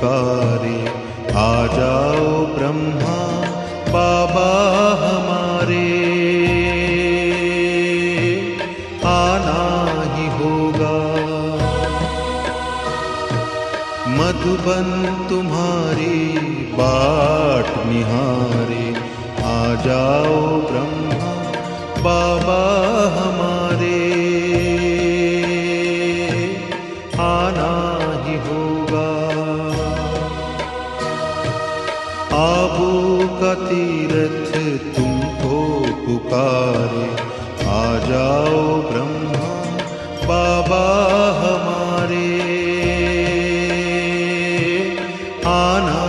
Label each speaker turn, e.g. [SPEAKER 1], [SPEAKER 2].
[SPEAKER 1] पुकारे, आ जाओ ब्रह्मा बाबा हमारे, आना ही होगा। मधुबन तुम्हारी बाट निहारे, आ जाओ ब्रह्मा बाबा हमारे, आना ही होगा। आबू का तीर्थ तुमको पुकारे, आ जाओ ब्रह्मा बाबा हमारे, आना